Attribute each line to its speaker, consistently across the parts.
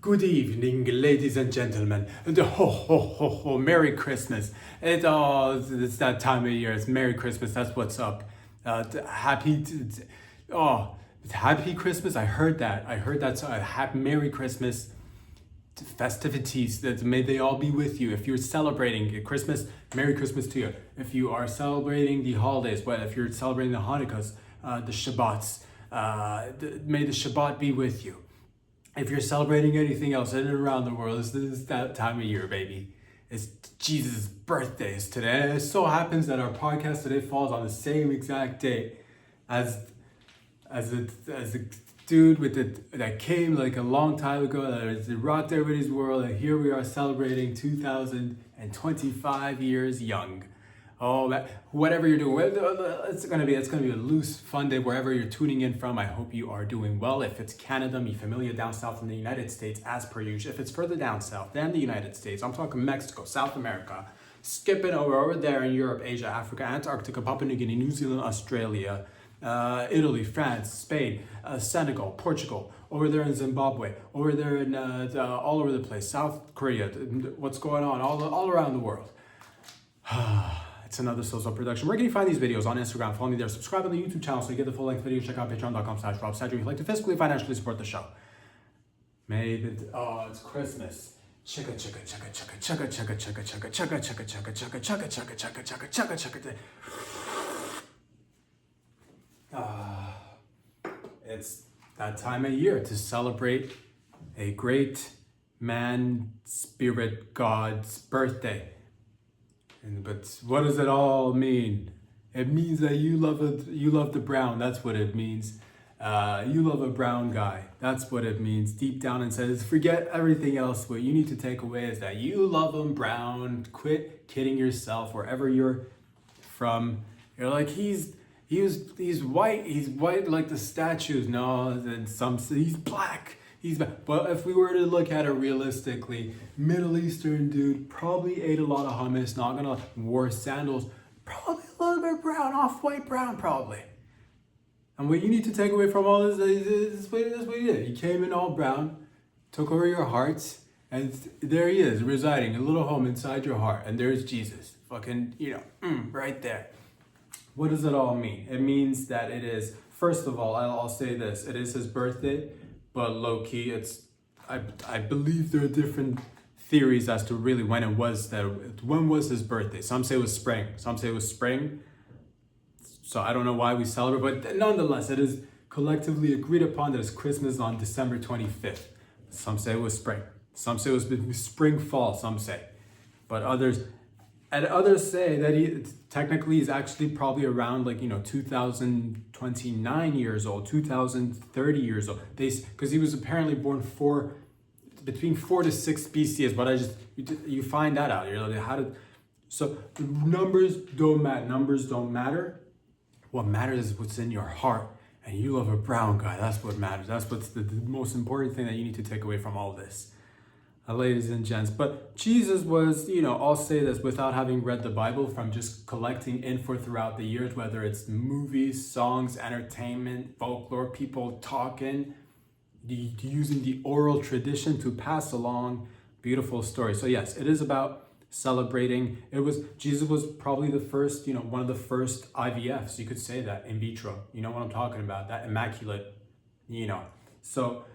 Speaker 1: Good evening, ladies and gentlemen. Ho ho ho ho! Merry Christmas! It's that time of year. It's Merry Christmas. That's what's up. Happy Christmas. I heard that. So happy Merry Christmas festivities. That may they all be with you. If you're celebrating Christmas, Merry Christmas to you. If you are celebrating the holidays, well, if you're celebrating the Hanukkahs, the Shabbats, may the Shabbat be with you. If you're celebrating anything else in and around the world, this is that time of year, baby. It's Jesus' birthday today. And it so happens that our podcast today falls on the same exact day as a dude that came like a long time ago, that rocked everybody's world, and here we are celebrating 2025 years young. Oh, whatever you're doing, it's gonna be a loose, fun day wherever you're tuning in from. I hope you are doing well. If it's Canada, mi familia down south in the United States, as per usual. If it's further down south than the United States, I'm talking Mexico, South America, skipping over there in Europe, Asia, Africa, Antarctica, Papua New Guinea, New Zealand, Australia, Italy, France, Spain, Senegal, Portugal, over there in Zimbabwe, over there in all over the place, South Korea, what's going on all around the world. It's another Sozo production. Where can you find these videos? On Instagram. Follow me there. Subscribe on the YouTube channel so you get the full-length video. Check out patreon.com/RobSadger if you'd like to fiscally, financially support the show. It's Christmas. Chicka chicka chicka chicka chicka chicka chicka chicka chicka chicka chicka chicka chicka chicka chicka chicka chicka chicka. It's that time of year to celebrate a great man, spirit, God's birthday. But what does it all mean? It means that you love the brown. That's what it means. You love a brown guy. That's what it means. Deep down inside, forget everything else. What you need to take away is that you love him brown. Quit kidding yourself. Wherever you're from, you're like he's white. He's white like the statues. No, then he's black. But if we were to look at it realistically, Middle Eastern dude, probably ate a lot of hummus, wore sandals, probably a little bit brown, off-white brown probably. And what you need to take away from all this is what he did. He came in all brown, took over your hearts, and there he is, residing, a little home inside your heart. And there's Jesus, fucking, right there. What does it all mean? It means that it is, first of all, I'll say this, it is his birthday. But low-key, I believe there are different theories as to really when was his birthday. Some say it was spring. So I don't know why we celebrate, but nonetheless, it is collectively agreed upon that his Christmas is on December 25th. Some say it was spring. Some say it was spring, fall, some say. But others say that he technically is actually probably around 2029 years old, 2030 years old. Because he was apparently born between 4 to 6 BCS, but you find that out. You're like, so numbers don't matter. What matters is what's in your heart. And you love a brown guy. That's what matters. That's what's the most important thing that you need to take away from all this. Ladies and gents, but Jesus was, I'll say this without having read the Bible, from just collecting info throughout the years, whether it's movies, songs, entertainment, folklore, people talking, using the oral tradition to pass along beautiful stories. So yes, it is about celebrating. Jesus was probably the first, one of the first IVFs, you could say that, in vitro. You know what I'm talking about, that immaculate, So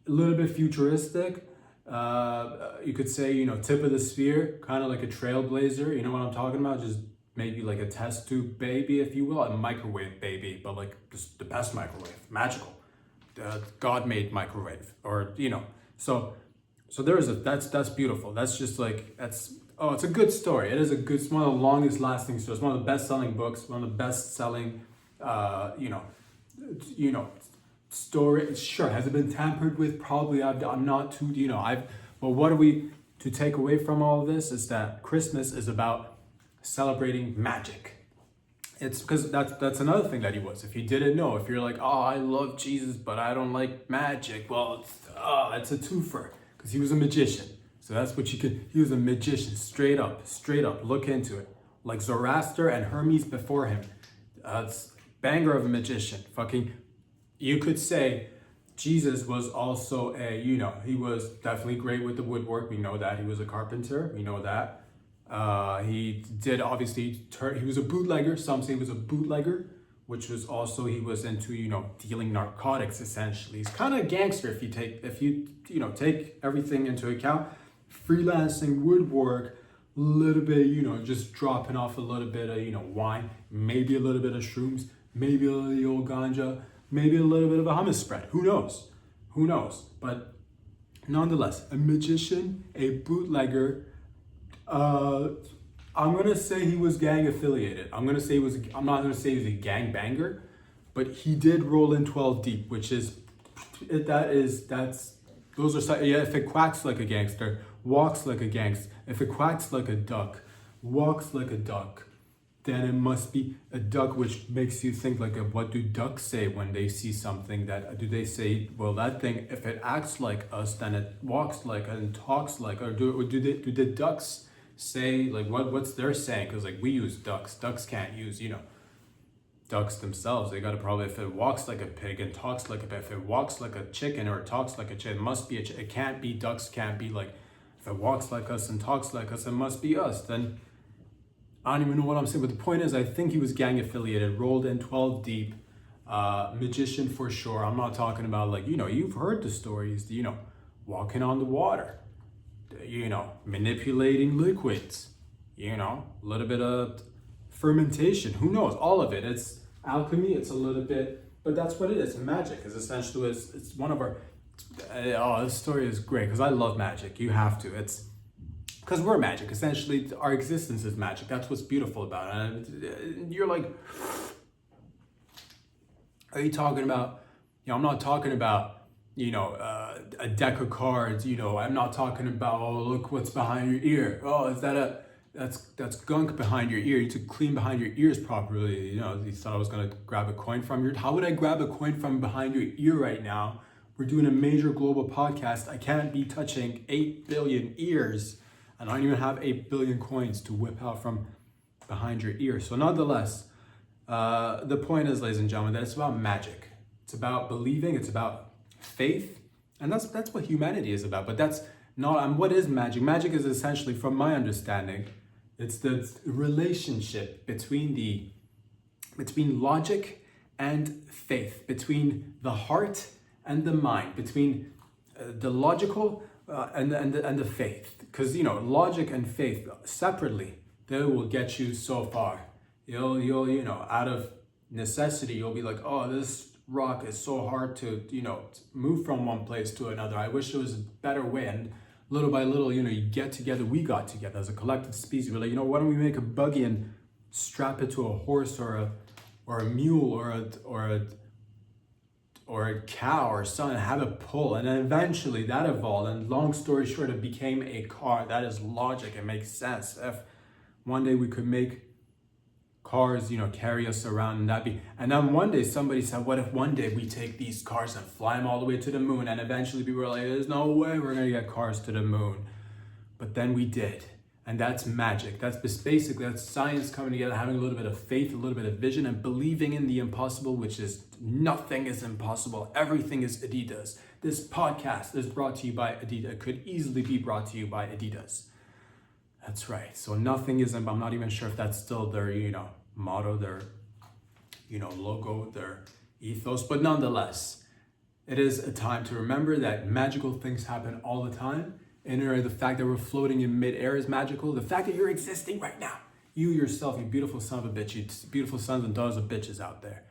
Speaker 1: a little bit futuristic. You could say, tip of the spear, kind of like a trailblazer, you know what I'm talking about? Just maybe like a test tube baby, if you will, a microwave baby, but like just the best microwave, magical, God-made microwave, or, so that's beautiful. That's just like, it's a good story. It's one of the longest lasting stories, one of the best-selling books, one of the best-selling, story. Sure, has it been tampered with? Probably. I'm not too, but what are we to take away from all of this is that Christmas is about celebrating magic. It's because that's another thing that he was. If you didn't know, if you're like, oh, I love Jesus, but I don't like magic, well, it's a twofer, because he was a magician. So that's what he was a magician, straight up, look into it. Like Zoroaster and Hermes before him. It's banger of a magician, fucking. You could say Jesus was also he was definitely great with the woodwork. We know that. He was a carpenter. We know that. He did obviously he was a bootlegger. Some say he was a bootlegger, which was also, he was into, dealing narcotics essentially. He's kind of a gangster if you take everything into account. Freelancing, woodwork, a little bit, just dropping off a little bit of, wine, maybe a little bit of shrooms, maybe a little of the old ganja, maybe a little bit of a hummus spread. Who knows? Who knows? But nonetheless, a magician, a bootlegger. I'm gonna say he was gang affiliated. I'm not gonna say he was a gang banger, but he did roll in 12 deep, which is if it quacks like a gangster, walks like a gangster. If it quacks like a duck, walks like a duck, then it must be a duck, which makes you think like, what do ducks say when they see something? Do they say, well, that thing, if it acts like us, then it walks like and talks like, or do the ducks say, like, what's their saying? Because like we use ducks can't use ducks themselves. They gotta probably, if it walks like a pig and talks like a pig, if it walks like a chicken or it talks like a chicken, it must be it can't be, ducks can't be like, if it walks like us and talks like us, it must be us. Then I don't even know what I'm saying, but the point is, I think he was gang affiliated, rolled in 12 deep, magician for sure. I'm not talking about like, you've heard the stories, walking on the water, manipulating liquids, a little bit of fermentation, who knows, all of it. It's alchemy, it's a little bit, but that's what it is. Magic is essentially, it's one of our, this story is great because I love magic. You have to, it's because we're magic. Essentially, our existence is magic. That's what's beautiful about it. And you're like, are you talking about, I'm not talking about, a deck of cards, I'm not talking about, oh, look what's behind your ear. Oh, is that that's gunk behind your ear. You need to clean behind your ears properly. You thought I was gonna grab a coin from your, how would I grab a coin from behind your ear right now? We're doing a major global podcast. I can't be touching 8 billion ears. And I don't even have 8 billion coins to whip out from behind your ear. So nonetheless, the point is, ladies and gentlemen, that it's about magic. It's about believing, it's about faith. And that's what humanity is about. But that's not, what is magic? Magic is essentially, from my understanding, it's the relationship between logic and faith, between the heart and the mind, between the logical and the faith. Because logic and faith separately, they will get you so far. You'll out of necessity, you'll be like, oh, this rock is so hard to move from one place to another. I wish there was a better way. And little by little, you get together. We got together as a collective species. We're like, why don't we make a buggy and strap it to a horse or a mule or a cow or something, and have it pull. And then eventually that evolved, and long story short, it became a car. That is logic. It makes sense. If one day we could make cars, carry us around, and then one day somebody said, what if one day we take these cars and fly them all the way to the moon? And eventually people were like, there's no way we're gonna get cars to the moon. But then we did. And that's magic. That's science coming together, having a little bit of faith, a little bit of vision, and believing in the impossible, which is nothing is impossible. Everything is Adidas. This podcast is brought to you by Adidas. It could easily be brought to you by Adidas. That's right. So nothing is, I'm not even sure if that's still their, motto, their, logo, their ethos. But nonetheless, it is a time to remember that magical things happen all the time. And the fact that we're floating in midair is magical. The fact that you're existing right now, you yourself, you beautiful son of a bitch, you beautiful sons and daughters of bitches out there.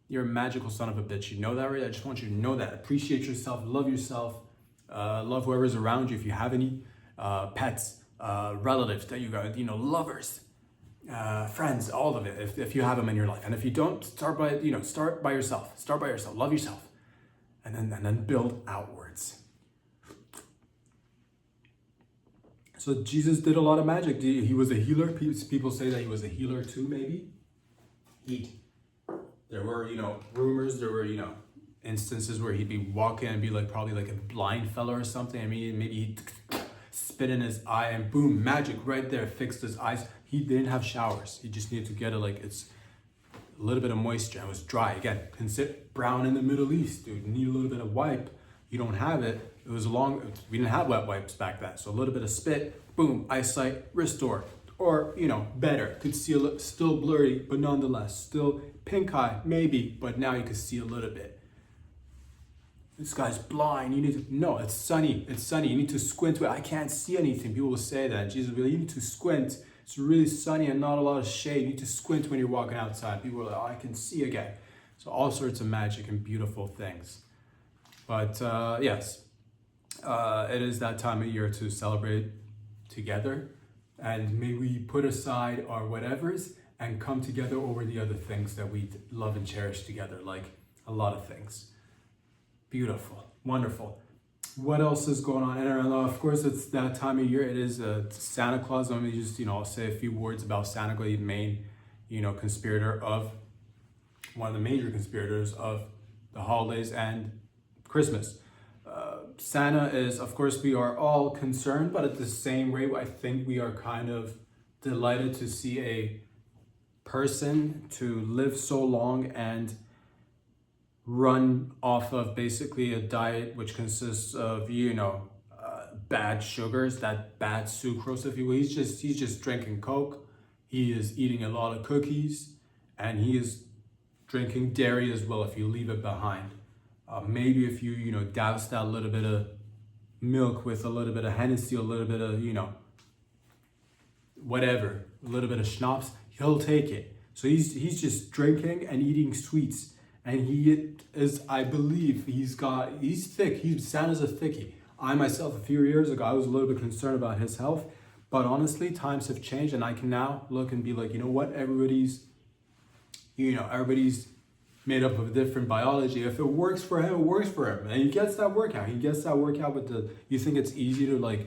Speaker 1: You're a magical son of a bitch. You know that, right? I just want you to know that. Appreciate yourself, love whoever's around you. If you have any pets, relatives that you got, lovers, friends, all of it. If you have them in your life, and if you don't, start by yourself. Start by yourself. Love yourself, and then build outwards. So Jesus did a lot of magic. He was a healer. People say that he was a healer too, maybe. There were, rumors, there were, instances where he'd be walking and be like, probably like a blind fella or something. I mean, maybe he'd spit in his eye and boom, magic right there, fixed his eyes. He didn't have showers. He just needed to get it, like, it's a little bit of moisture. It was dry. Again, consider brown in the Middle East, dude. You need a little bit of wipe. You don't have it. It was we didn't have wet wipes back then. So a little bit of spit, boom, eyesight, restore. Or, better. Could see still blurry, but nonetheless, still pink eye, maybe, but now you can see a little bit. This guy's blind. No, it's sunny. It's sunny. You need to squint. I can't see anything. People will say that. Jesus will, you need to squint. It's really sunny and not a lot of shade. You need to squint when you're walking outside. People are like, I can see again. So all sorts of magic and beautiful things. But yes, it is that time of year to celebrate together. And may we put aside our whatevers and come together over the other things that we love and cherish together, like a lot of things. Beautiful, wonderful. What else is going on? And of course, it's that time of year. It is Santa Claus. Let me just, I'll say a few words about Santa Claus, the main, conspirator of, one of the major conspirators of the holidays and Christmas. Santa is, of course, we are all concerned, but at the same rate, I think we are kind of delighted to see a person to live so long and run off of basically a diet which consists of, bad sugars, that bad sucrose, if you will. He's just drinking Coke. He is eating a lot of cookies, and he is drinking dairy as well if you leave it behind. Maybe if you, douse that little bit of milk with a little bit of Hennessy, a little bit of, whatever, a little bit of schnapps, he'll take it. So he's just drinking and eating sweets. And he is, I believe, he's thick. Santa's a thickie. I myself, a few years ago, I was a little bit concerned about his health. But honestly, times have changed, and I can now look and be like, you know what, everybody's made up of different biology. If it works for him, it works for him. And he gets that workout. With you think it's easy to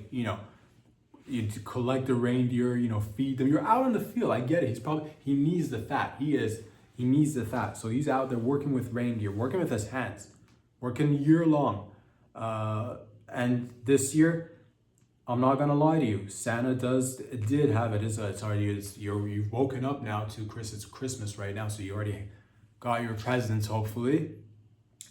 Speaker 1: you to collect the reindeer, feed them. You're out in the field. I get it. He needs the fat. He needs the fat. So he's out there working with reindeer, working with his hands, working year long. And this year, I'm not gonna lie to you, Santa did have it. You've woken up now to it's Christmas right now, so you already got your presents, hopefully.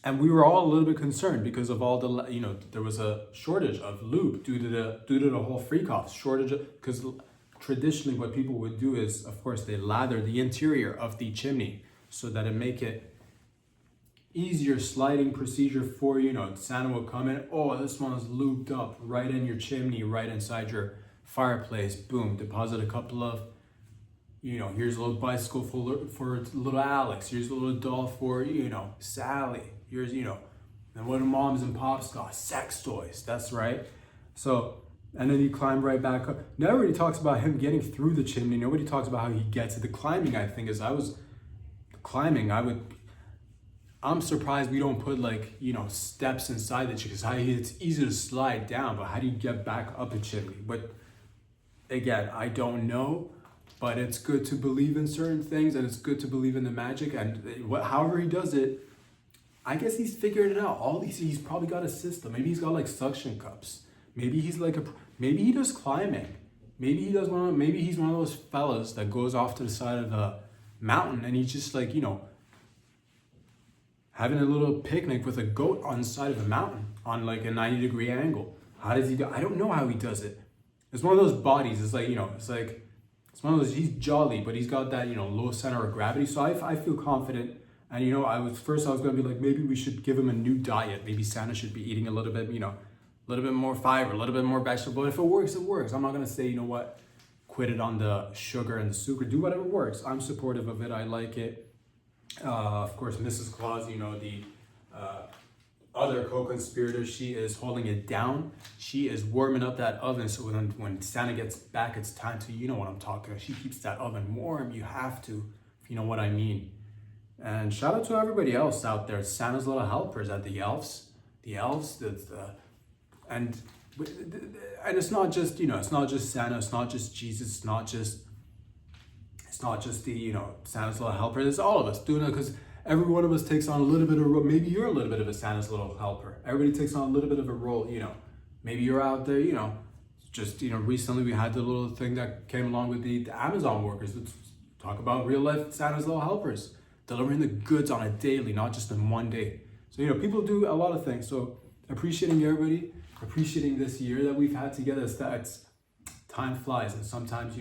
Speaker 1: And we were all a little bit concerned because of all the, there was a shortage of lube due to the whole freak-off shortage. Because traditionally what people would do is, of course, they lather the interior of the chimney so that it make it easier sliding procedure for, Santa will come in, oh, this one is lubed up right in your chimney, right inside your fireplace, boom, deposit a couple of, here's a little bicycle for little Alex, here's a little doll for, Sally, here's, and what do moms and pops got? Sex toys, that's right. So, and then you climb right back up. Nobody talks about him getting through the chimney. Nobody talks about how he gets it. The climbing, I think, I'm surprised we don't put steps inside the chimney, because it's easy to slide down, but how do you get back up a chimney? But again, I don't know, but it's good to believe in certain things, and it's good to believe in the magic, and however he does it, I guess he's figured it out. He's probably got a system. Maybe he's got suction cups. Maybe he's maybe he does climbing. Maybe he's one of those fellas that goes off to the side of the mountain and he's just having a little picnic with a goat on the side of a mountain on a 90-degree angle. How does he do? I don't know how he does it. It's one of those bodies. It's it's one of those. He's jolly, but he's got that low center of gravity. So I feel confident. And I was going to be maybe we should give him a new diet. Maybe Santa should be eating a little bit, a little bit more fiber, a little bit more vegetable. If it works, it works. I'm not going to say, quit it on the sugar and the sucre. Do whatever works. I'm supportive of it. I like it. Of course, Mrs. Claus, the other co-conspirator, she is holding it down. She is warming up that oven. So when Santa gets back, it's time to, what I'm talking about. She keeps that oven warm. You have to, if you know what I mean. And shout out to everybody else out there. Santa's little helpers at the elves. And it's not just, it's not just Santa, it's not just Jesus, it's not just the, Santa's little helper. It's all of us doing it, because every one of us takes on a little bit of a role. Maybe you're a little bit of a Santa's little helper. Everybody takes on a little bit of a role, Maybe you're out there, recently we had the little thing that came along with the Amazon workers. Let's talk about real life Santa's little helpers. delivering the goods on a daily, not just in one day. So, people do a lot of things. So appreciating everybody, appreciating this year that we've had together. It's time flies. And sometimes,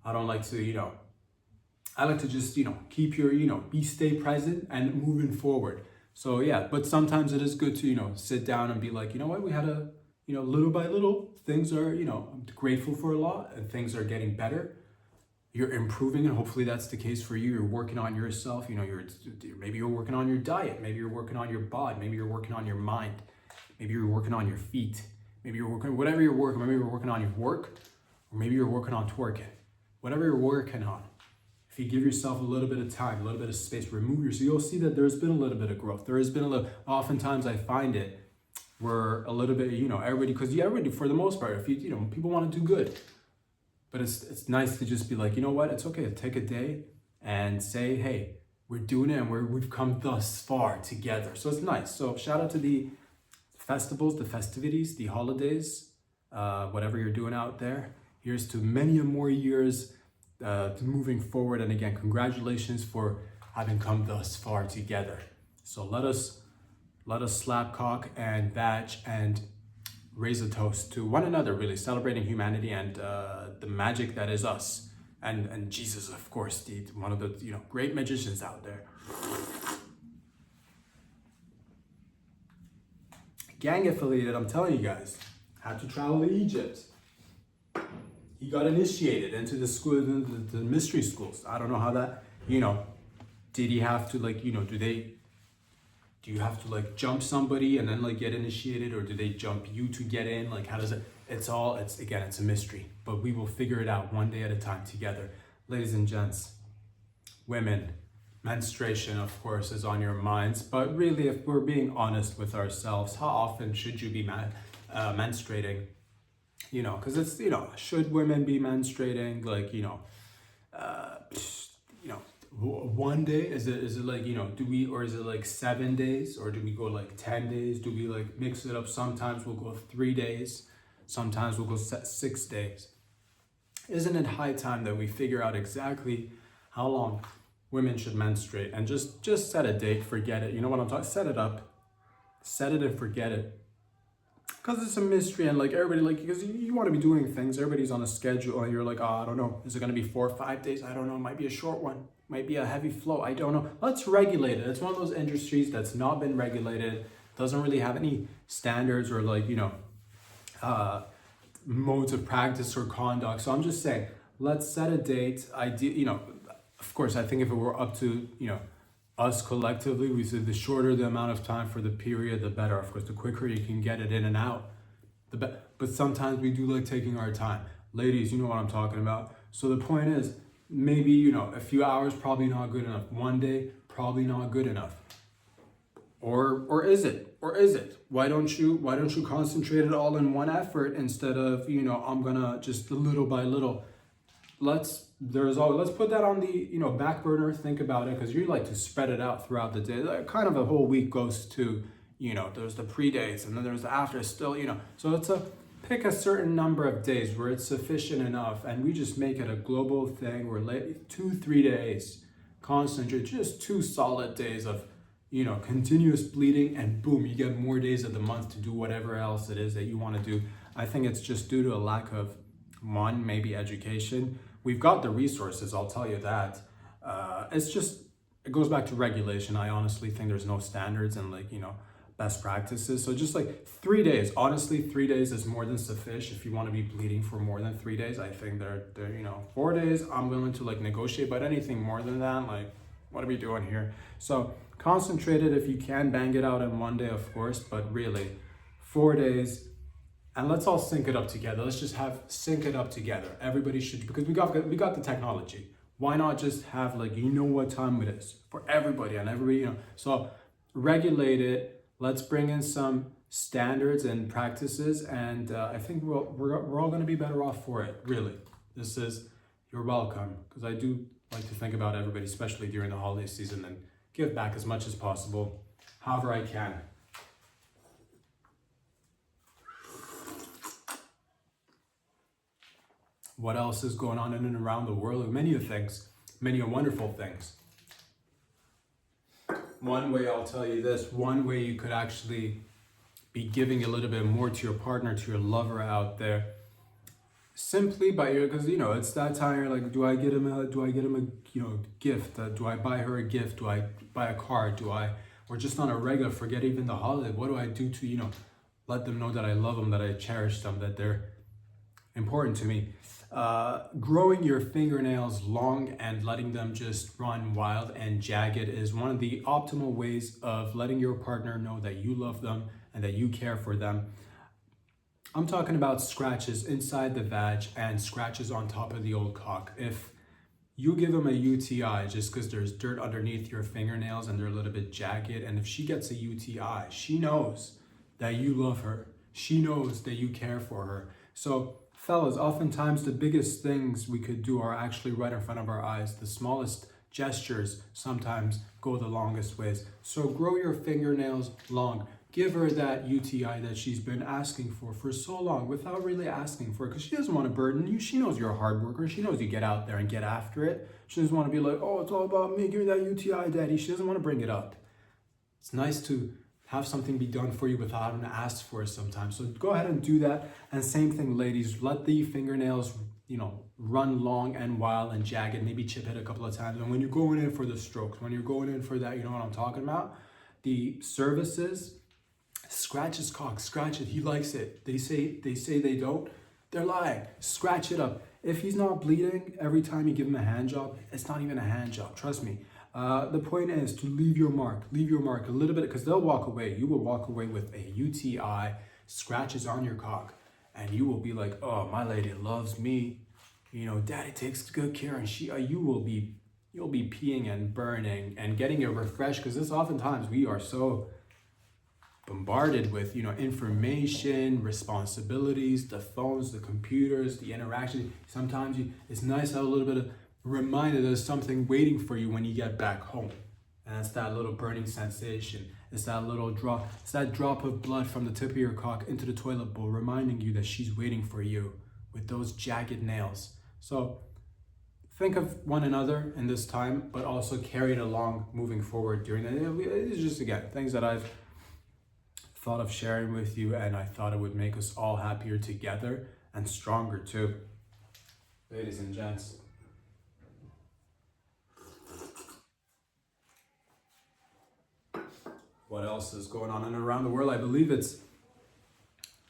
Speaker 1: I don't like to, I like to just, keep your, stay present and moving forward. So yeah, but sometimes it is good to, sit down and be like, what, we had little by little, things are, I'm grateful for a lot and things are getting better. You're improving, and hopefully that's the case for you. You're working on yourself. Maybe you're working on your diet. Maybe you're working on your body. Maybe you're working on your mind. Maybe you're working on your feet. Maybe you're working, whatever you're working. Maybe you're working on your work, or maybe you're working on twerking. Whatever you're working on, if you give yourself a little bit of time, a little bit of space, remove yourself, you'll see that there's been a little bit of growth. There has been a little. Oftentimes, I find it where a little bit, everybody, because everybody, for the most part, if people want to do good. But it's nice to just be like, what? It's okay to take a day and say, hey, we're doing it and we've come thus far together. So it's nice. So shout out to the festivals, the festivities, the holidays, whatever you're doing out there. Here's to many more years moving forward. And again, congratulations for having come thus far together. So let us slap cock and badge and raise a toast to one another, really celebrating humanity and the magic that is us, and Jesus, of course, one of the great magicians out there. Gang affiliated, I'm telling you guys, had to travel to Egypt. He got initiated into the school, the mystery schools. I don't know how that, did he have to do you have to jump somebody and then get initiated, or do they jump you to get in? How does it? It's a mystery, but we will figure it out one day at a time together. Ladies and gents, women, menstruation, of course, is on your minds, but really, if we're being honest with ourselves, how often should you be menstruating? Because it's, should women be menstruating? One day, is it do we, or is it 7 days, or do we go 10 days? Do we mix it up? Sometimes we'll go 3 days, sometimes we'll go 6 days. Isn't it high time that we figure out exactly how long women should menstruate, and just set a date, forget it. You know what I'm talking, set it up, set it and forget it. Because it's a mystery, and everybody, because you want to be doing things, everybody's on a schedule, and you're I don't know, is it going to be 4 or 5 days? I don't know, it might be a short one, might be a heavy flow, I don't know. Let's regulate it. It's one of those industries that's not been regulated, doesn't really have any standards or modes of practice or conduct. So I'm just saying, let's set a date. Of course, I think if it were up to, us collectively, we said the shorter the amount of time for the period, the better. Of course, the quicker you can get it in and out, the better. But sometimes we do taking our time. Ladies, you know what I'm talking about. So the point is, maybe, a few hours, probably not good enough. One day, probably not good enough. Or is it? Why don't you concentrate it all in one effort instead of, I'm gonna just little by little. Let's put that on the back burner. Think about it, because you like to spread it out throughout the day. Kind of a whole week goes to, there's the pre-dates and then there's the after still, So it's pick a certain number of days where it's sufficient enough, and we just make it a global thing. Where 2-3 days, concentrate, just 2 solid days of continuous bleeding, and boom, you get more days of the month to do whatever else it is that you want to do. I think it's just due to a lack of maybe education. We've got the resources, I'll tell you that. It goes back to regulation. I honestly think there's no standards and best practices. So just 3 days, honestly, 3 days is more than sufficient if you want to be bleeding for more than 3 days. I think they're 4 days, I'm willing to negotiate, but anything more than that, what are we doing here? So concentrate it if you can, bang it out in one day, of course, but really 4 days. And let's all sync it up together. Let's just sync it up together. Everybody should, because we got the technology. Why not just have what time it is for everybody, and everybody, So regulate it. Let's bring in some standards and practices, and I think we're all going to be better off for it. Really, you're welcome, because I do like to think about everybody, especially during the holiday season, and give back as much as possible, however I can. What else is going on in and around the world? Many things, many wonderful things. one way, I'll tell you this, one way you could actually be giving a little bit more to your partner, to your lover out there, simply by your, because you know it's that time you're like, do I get him a gift? Do I buy her a gift? Do I buy a card? Or just on a regular, forget even the holiday, what do I do to let them know that I love them, that I cherish them, that they're important to me? Growing your fingernails long and letting them just run wild and jagged is one of the optimal ways of letting your partner know that you love them and that you care for them. I'm talking about scratches inside the vag and scratches on top of the old cock. If you give them a UTI just because there's dirt underneath your fingernails and they're a little bit jagged, and if she gets a UTI, she knows that you love her. She knows that you care for her. So fellas, oftentimes the biggest things we could do are actually right in front of our eyes. The smallest gestures sometimes go the longest ways. So grow your fingernails long. Give her that UTI that she's been asking for so long without really asking for it, because she doesn't want to burden you. She knows you're a hard worker. She knows you get out there and get after it. She doesn't want to be like, oh, it's all about me. Give me that UTI, daddy. She doesn't want to bring it up. It's nice to have something be done for you without having to ask for it sometimes. So go ahead and do that. And same thing, ladies, let the fingernails, run long and wild and jagged, maybe chip it a couple of times. And when you're going in for the strokes, when you're going in for that, you know what I'm talking about? The services, scratch his cock, scratch it. He likes it. They say they don't. They're lying. Scratch it up. If he's not bleeding every time you give him a hand job, it's not even a hand job. Trust me. The point is to leave your mark a little bit, because they'll walk away. You will walk away with a UTI, scratches on your cock, and you will be like, oh, my lady loves me. Daddy takes good care, and you'll be peeing and burning and getting it refreshed, because this oftentimes we are so bombarded with information, responsibilities, the phones, the computers, the interaction. Sometimes it's nice to have a little bit of reminder there's something waiting for you when you get back home, and it's that little burning sensation. It's that little drop. It's that drop of blood from the tip of your cock into the toilet bowl, reminding you that she's waiting for you with those jagged nails. So think of one another in this time, but also carry it along moving forward during that. It's just, again, things that I've thought of sharing with you, and I thought it would make us all happier together and stronger too. Ladies and gents, what else is going on and around the world? I believe it's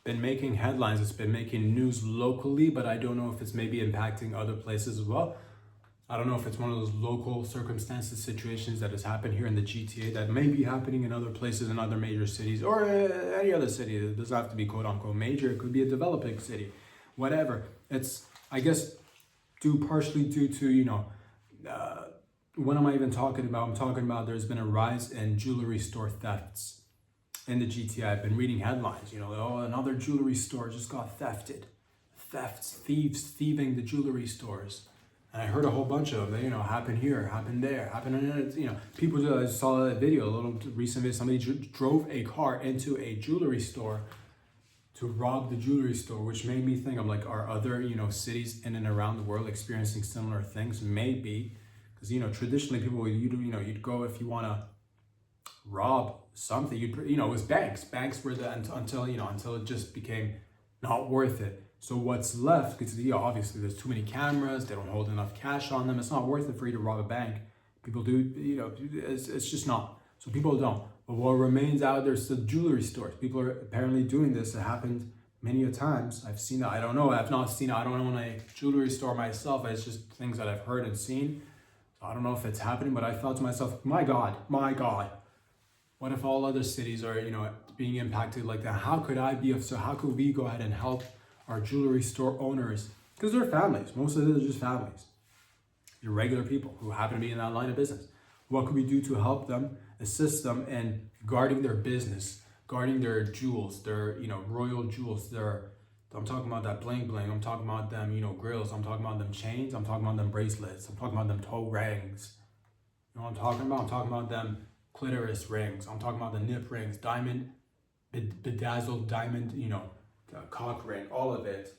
Speaker 1: been making headlines, it's been making news locally, but I don't know if it's maybe impacting other places as well. I don't know if it's one of those local circumstances, situations that has happened here in the GTA that may be happening in other places, in other major cities, or any other city. It doesn't have to be quote unquote major. It could be a developing city, whatever. It's, I guess, partially due to, what am I even talking about? I'm talking about there's been a rise in jewelry store thefts in the GTA. I've been reading headlines, oh, another jewelry store just got thefted. Thieves thieving the jewelry stores. And I heard a whole bunch of them, happen here, happen there, people. I saw a video, a little recent video, somebody drove a car into a jewelry store to rob the jewelry store, which made me think, I'm like, are other, cities in and around the world experiencing similar things? Maybe, because, traditionally people, you'd go if you want to rob something, it was banks. Banks were until it just became not worth it. So what's left, because obviously there's too many cameras, they don't hold enough cash on them, it's not worth it for you to rob a bank. People do, it's just not. So people don't. But what remains out there is the jewelry stores. People are apparently doing this. It happened many a times. I've seen it. I don't know. I've not seen it. I don't own a jewelry store myself. It's just things that I've heard and seen. So I don't know if it's happening, but I thought to myself, my God, what if all other cities are, being impacted like that? How could we go ahead and help our jewelry store owners? Because they're families. Most of them are just families. They're regular people who happen to be in that line of business. What could we do to help them, assist them in guarding their business, guarding their jewels, their, royal jewels, I'm talking about that bling bling. I'm talking about them, grills. I'm talking about them chains. I'm talking about them bracelets. I'm talking about them toe rings. You know what I'm talking about? I'm talking about them clitoris rings. I'm talking about the nip rings, diamond, bedazzled diamond, cock ring, all of it.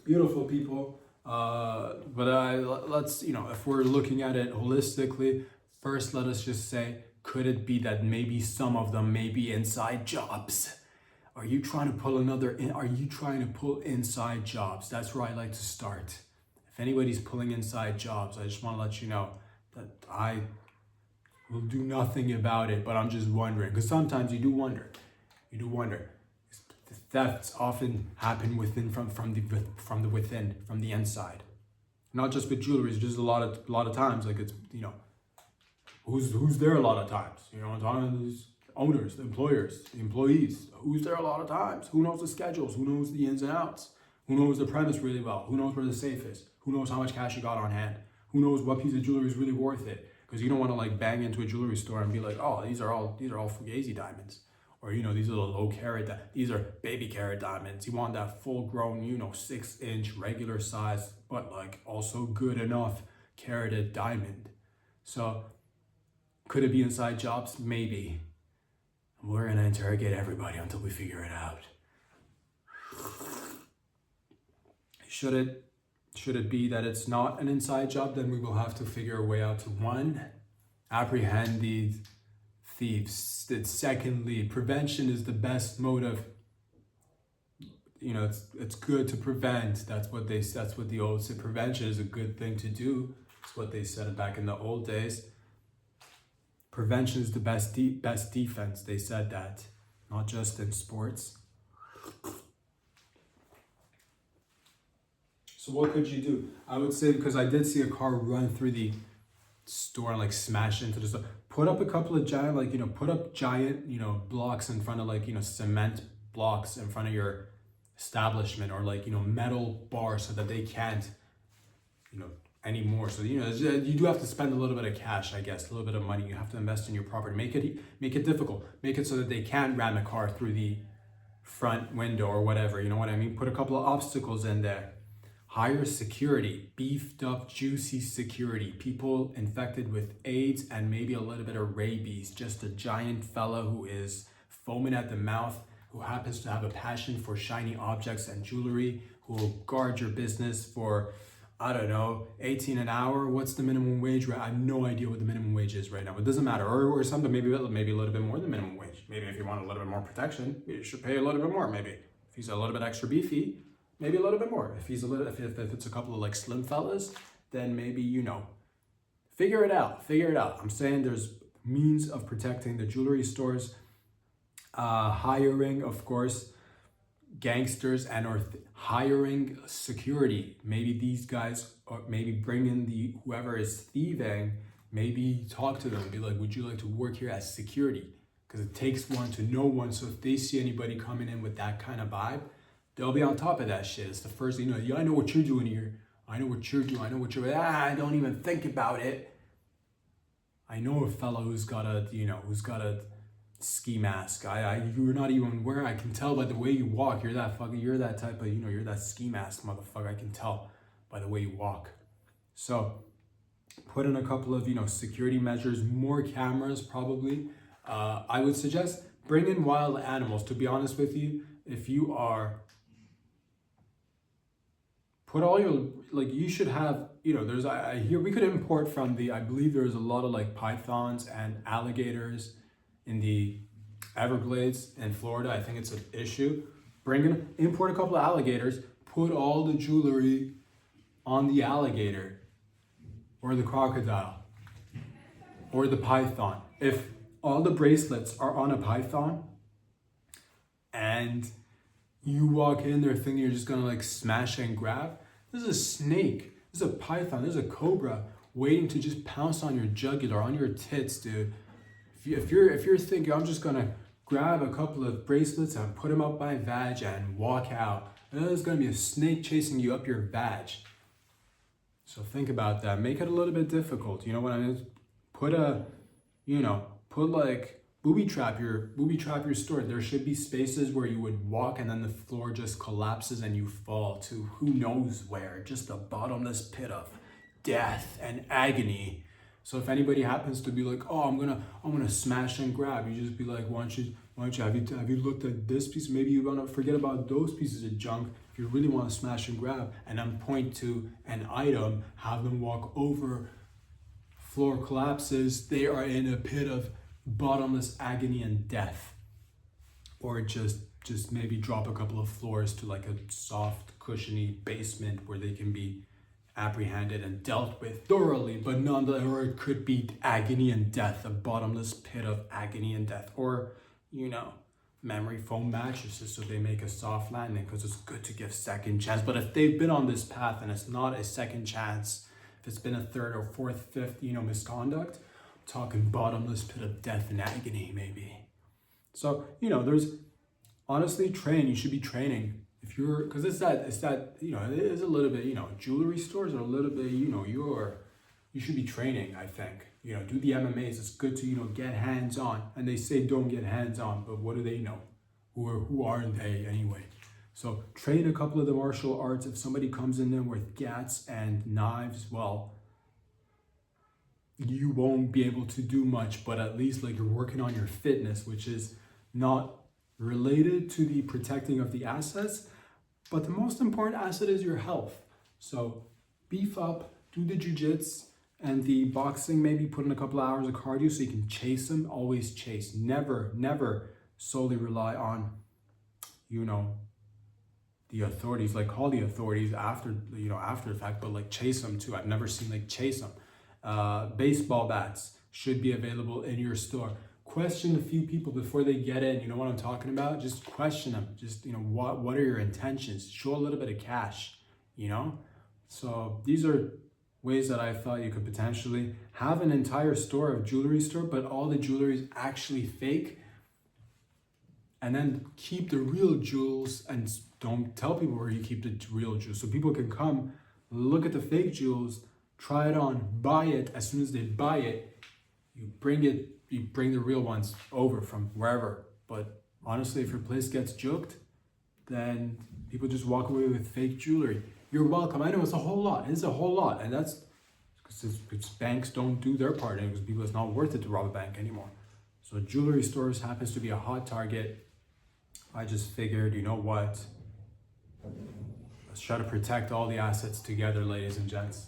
Speaker 1: Beautiful people. But let's, if we're looking at it holistically, first let us just say Could it be that maybe some of them may be inside jobs? Are you trying to pull inside jobs? That's where I like to start. If anybody's pulling inside jobs, I just want to let you know that I will do nothing about it, but I'm just wondering, because sometimes you do wonder. Thefts often happen from the inside. Not just with jewelry, it's just a lot of times, like it's, who's there a lot of times? There's owners, the employers, the employees. Who's there a lot of times? Who knows the schedules? Who knows the ins and outs? Who knows the premise really well? Who knows where the safe is? Who knows how much cash you got on hand? Who knows what piece of jewelry is really worth it? Because you don't want to like bang into a jewelry store and be like, oh, these are all fugazi diamonds. Or, these are the low carat, these are baby carat diamonds. You want that full grown, 6-inch regular size, but like also good enough carated diamond. So could it be inside jobs? Maybe. We're gonna interrogate everybody until we figure it out. Should it be that it's not an inside job? Then we will have to figure a way out to, one, apprehend the thieves. Secondly, prevention is the best motive. It's good to prevent. That's what the old said. Prevention is a good thing to do. That's what they said back in the old days. Prevention is the best defense. They said that, not just in sports. So what could you do? I would say, because I did see a car run through the store and like smash into the store. Put up a couple of giant, blocks in front of cement blocks in front of your establishment, or metal bars, so that they can't, anymore. So, you do have to spend a little bit of cash, I guess, a little bit of money. You have to invest in your property. Make it difficult. Make it so that they can't ram a car through the front window or whatever. You know what I mean? Put a couple of obstacles in there. Hire security, beefed up, juicy security. People infected with AIDS and maybe a little bit of rabies. Just a giant fella who is foaming at the mouth, who happens to have a passion for shiny objects and jewelry, who will guard your business for, I don't know, 18 an hour. What's the minimum wage? I have no idea what the minimum wage is right now. It doesn't matter. Or something, maybe a little bit more than minimum wage. Maybe if you want a little bit more protection, you should pay a little bit more. Maybe if he's a little bit extra beefy, maybe a little bit more. If it's a couple of like slim fellas, then maybe, figure it out. I'm saying there's means of protecting the jewelry stores. Hiring, of course, gangsters or hiring security. Maybe these guys, or maybe bring in whoever is thieving, maybe talk to them, be like, would you like to work here as security? Because it takes one to know one. So if they see anybody coming in with that kind of vibe, they'll be on top of that shit. It's the first thing, I know what you're doing here. I know what you're doing. I don't even think about it. I know a fellow who's got a ski mask. You're not even wearing. I can tell by the way you walk. You're that type of, you're that ski mask motherfucker. I can tell by the way you walk. So put in a couple of, security measures, more cameras probably. I would suggest bring in wild animals. To be honest with you, if you are, put all your, you should have, there's, I hear we could import from I believe there's a lot of pythons and alligators in the Everglades in Florida. I think it's an issue. Import a couple of alligators, put all the jewelry on the alligator or the crocodile or the python. If all the bracelets are on a python and you walk in there thinking you're just gonna smash and grab, there's a snake, there's a python, there's a cobra waiting to just pounce on your jugular, on your tits, dude. If you're thinking, I'm just gonna grab a couple of bracelets and put them up my vag and walk out, and then there's gonna be a snake chasing you up your vag. So think about that. Make it a little bit difficult. You know what I mean? Booby trap your store. There should be spaces where you would walk and then the floor just collapses and you fall to who knows where, just a bottomless pit of death and agony. So if anybody happens to be like, oh, I'm gonna smash and grab, you just be like, why don't you have you looked at this piece? Maybe you wanna forget about those pieces of junk. If you really want to smash and grab, and then point to an item, have them walk over, floor collapses, they are in a pit of bottomless agony and death, or just maybe drop a couple of floors to like a soft, cushiony basement where they can be apprehended and dealt with thoroughly, but nonetheless, or it could be agony and death, a bottomless pit of agony and death, or memory foam mattresses so they make a soft landing, because it's good to give second chance. But if they've been on this path and it's not a second chance, if it's been a third or fourth, fifth, misconduct, I'm talking bottomless pit of death and agony maybe. So, there's honestly you should be training. If you're, because it's that, it is a little bit, jewelry stores are a little bit, you should be training, I think. Do the MMAs. It's good to, get hands-on. And they say don't get hands-on, but what do they know? Who aren't they anyway? So train a couple of the martial arts. If somebody comes in there with gats and knives, well, you won't be able to do much, but at least like you're working on your fitness, which is not related to the protecting of the assets, but the most important asset is your health. So beef up, do the jiu-jitsu and the boxing, maybe put in a couple of hours of cardio so you can chase them. Always chase. Never solely rely on, the authorities. Like call the authorities after the fact, but like chase them too. I've never seen like chase them. Baseball bats should be available in your store. Question a few people before they get in. You know what I'm talking about? Just question them. Just, what are your intentions? Show a little bit of cash, So these are ways that I thought you could potentially have an entire store of jewelry store, but all the jewelry is actually fake. And then keep the real jewels and don't tell people where you keep the real jewels. So people can come, look at the fake jewels, try it on, buy it. As soon as they buy it, you bring the real ones over from wherever. But honestly, if your place gets juked, then people just walk away with fake jewelry. You're welcome. I know it's a whole lot. It's a whole lot. And that's because banks don't do their part. And because people, it's not worth it to rob a bank anymore. So jewelry stores happens to be a hot target. I just figured, you know what? Let's try to protect all the assets together, ladies and gents.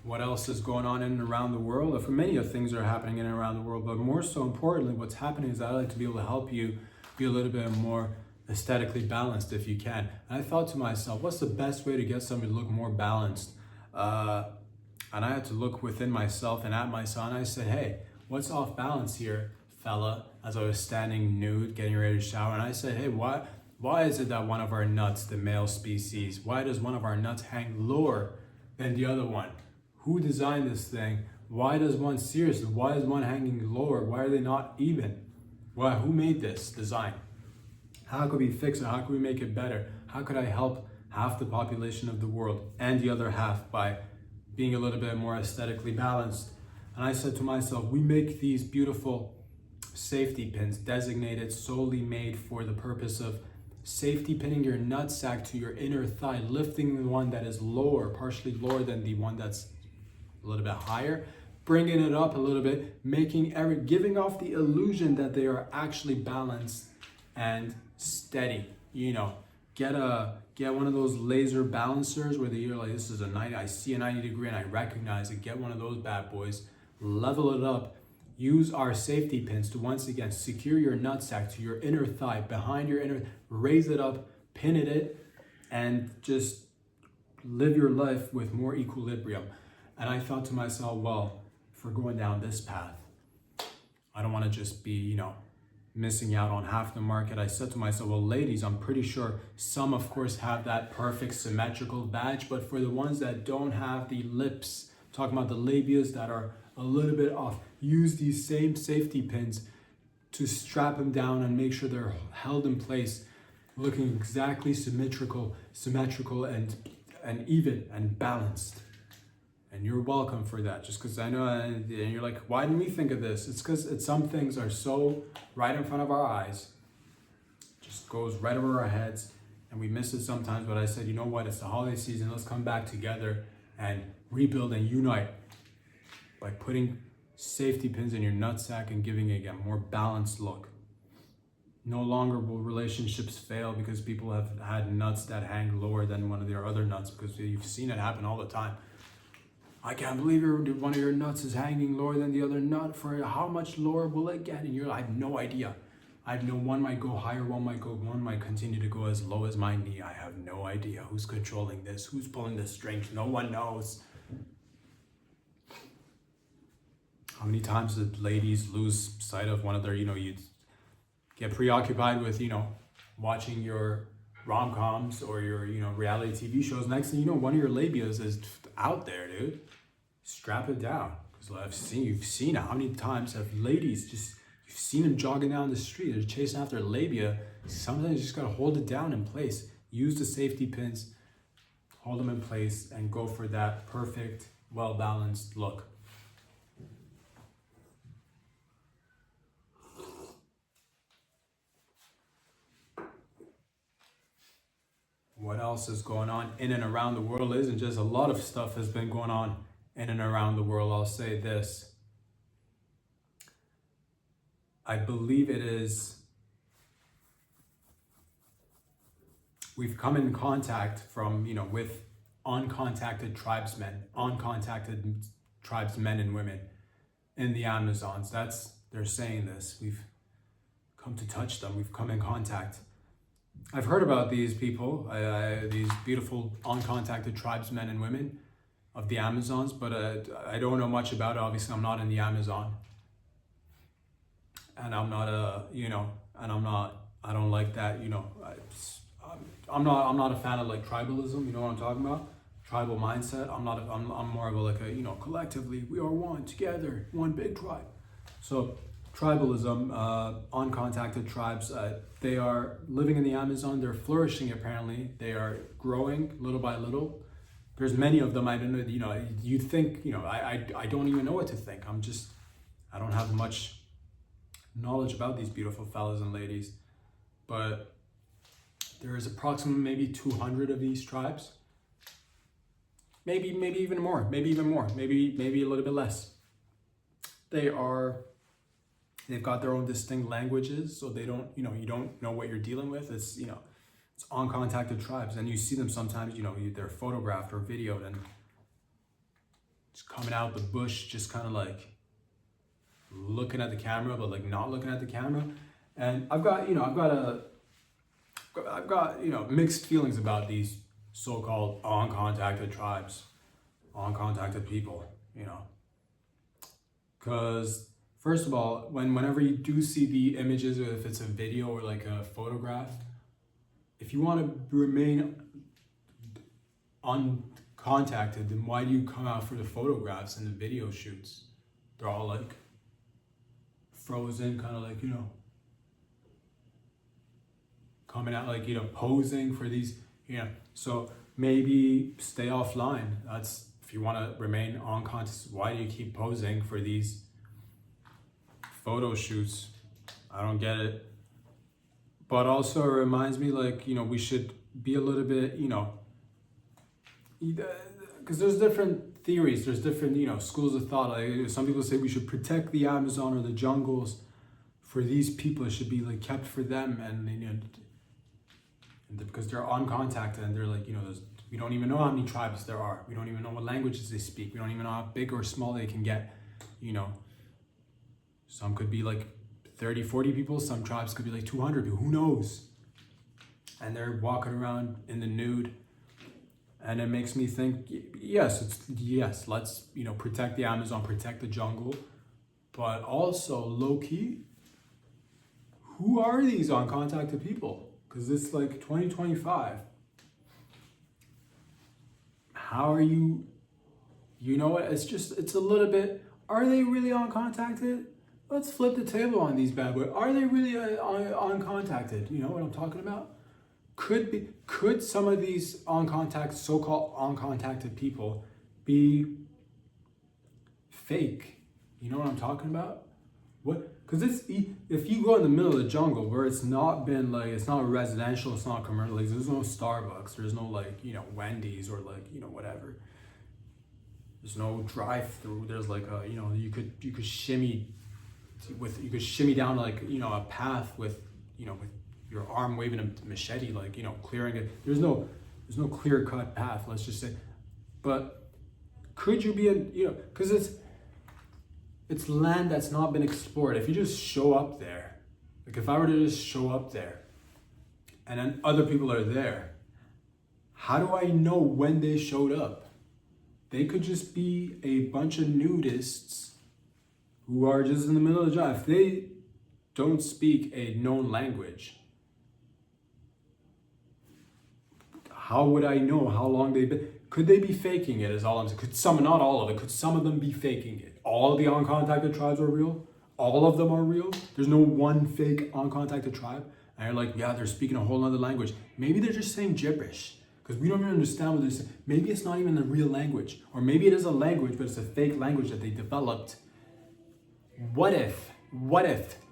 Speaker 1: What else is going on in and around the world? For many of things are happening in and around the world, but more so importantly, what's happening is I like to be able to help you be a little bit more aesthetically balanced if you can. And I thought to myself, what's the best way to get somebody to look more balanced? And I had to look within myself and at myself, and I said, hey, what's off balance here, fella? As I was standing nude, getting ready to shower, and I said, hey, why is it that one of our nuts, the male species, why does one of our nuts hang lower than the other one? Who designed this thing? Why is one hanging lower? Why are they not even? Who made this design? How could we fix it? How could we make it better? How could I help half the population of the world and the other half by being a little bit more aesthetically balanced? And I said to myself, we make these beautiful safety pins designated, solely made for the purpose of safety pinning your nutsack to your inner thigh, lifting the one that is lower, partially lower than the one that's a little bit higher, bringing it up a little bit, giving off the illusion that they are actually balanced and steady. Get one of those laser balancers where you're like, this is a 90, I see a 90 degree and I recognize it. Get one of those bad boys, level it up. Use our safety pins to once again secure your nutsack to your inner thigh, behind your raise it up, pin it, and just live your life with more equilibrium. And I thought to myself, well, if we're going down this path, I don't want to just be, missing out on half the market. I said to myself, well, ladies, I'm pretty sure some, of course, have that perfect symmetrical badge, but for the ones that don't have the lips, talking about the labias that are a little bit off, use these same safety pins to strap them down and make sure they're held in place, looking exactly symmetrical and even and balanced. And you're welcome for that, just because I know, and you're like, why didn't we think of this? It's because some things are so right in front of our eyes, just goes right over our heads, and we miss it sometimes. But I said, you know what, it's the holiday season, let's come back together and rebuild and unite by putting safety pins in your nutsack and giving it a more balanced look. No longer will relationships fail because people have had nuts that hang lower than one of their other nuts, because you've seen it happen all the time. I can't believe one of your nuts is hanging lower than the other nut. For how much lower will it get? And you're like, I have no idea. I know one might go higher, one might continue to go as low as my knee. I have no idea who's controlling this, who's pulling the strings. No one knows. How many times did ladies lose sight of one of their, you get preoccupied with, watching your rom-coms or your, reality TV shows. Next thing you know, one of your labias is out there, dude. Strap it down. Because you've seen how many times have ladies you've seen them jogging down the street, they're chasing after labia. Sometimes you just gotta hold it down in place. Use the safety pins, hold them in place, and go for that perfect, well-balanced look. What else is going on in and around the world? Isn't just a lot of stuff has been going on in and around the world. I'll say this. I believe it is, we've come in contact with uncontacted tribesmen and women in the Amazons. They're saying this. We've come to touch them. We've come in contact. I've heard about these people, these beautiful uncontacted tribesmen and women of the Amazons, but I don't know much about it. Obviously, I'm not in the Amazon. And I'm not I don't like that, I'm not a fan of like tribalism, you know what I'm talking about? Tribal mindset. I'm more of a collectively, we are one together, one big tribe. So tribalism, uncontacted tribes, they are living in the Amazon, they're flourishing apparently, they are growing little by little. There's many of them, I don't know, you think, I don't even know what to think. I don't have much knowledge about these beautiful fellas and ladies, but there is approximately maybe 200 of these tribes, maybe even more, maybe a little bit less. They've got their own distinct languages, so they don't, you don't know what you're dealing with. It's uncontacted tribes, and you see them sometimes, they're photographed or videoed and just coming out the bush, just kind of like looking at the camera, but like not looking at the camera. And I've got mixed feelings about these so-called uncontacted tribes, uncontacted people, because first of all, whenever you do see the images, or if it's a video or like a photograph, if you want to remain uncontacted, then why do you come out for the photographs and the video shoots? They're all like frozen, kind of like, coming out like, posing for these, so maybe stay offline. That's, if you want to remain unconscious, why do you keep posing for these photo shoots? I don't get it. But also it reminds me, like, we should be a little bit, because there's different theories, there's different, schools of thought. Like, some people say we should protect the Amazon or the jungles for these people. It should be like kept for them, and because they're uncontacted, and they're like, we don't even know how many tribes there are. We don't even know what languages they speak. We don't even know how big or small they can get. Some could be like 30, 40 people. Some tribes could be like 200 people. Who knows? And they're walking around in the nude. And it makes me think, yes, let's, protect the Amazon, protect the jungle. But also, low-key, who are these uncontacted people? Because it's like 2025. How are you, it's a little bit, are they really uncontacted? Let's flip the table on these bad boys. Are they really uncontacted? You know what I'm talking about? Could some of these so-called uncontacted people be fake? You know what I'm talking about? Because if you go in the middle of the jungle where it's not been like, it's not residential, it's not commercial, like there's no Starbucks, there's no like, Wendy's or like, whatever. There's no drive-through. There's like a, you could shimmy down like, a path with, with your arm waving a machete, like, clearing it. There's no clear-cut path, let's just say. But could you be because it's land that's not been explored. If you just show up there, like if I were to just show up there and then other people are there, how do I know when they showed up? They could just be a bunch of nudists who are just in the middle of the job. If they don't speak a known language, how would I know how long they've been? Could they be faking it is all I'm saying. Could some, not all of it, could some of them be faking it? All of the uncontacted tribes are real? All of them are real? There's no one fake uncontacted tribe? And you're like, yeah, they're speaking a whole other language. Maybe they're just saying gibberish because we don't even understand what they're saying. Maybe it's not even the real language. Or maybe it is a language, but it's a fake language that they developed. What if,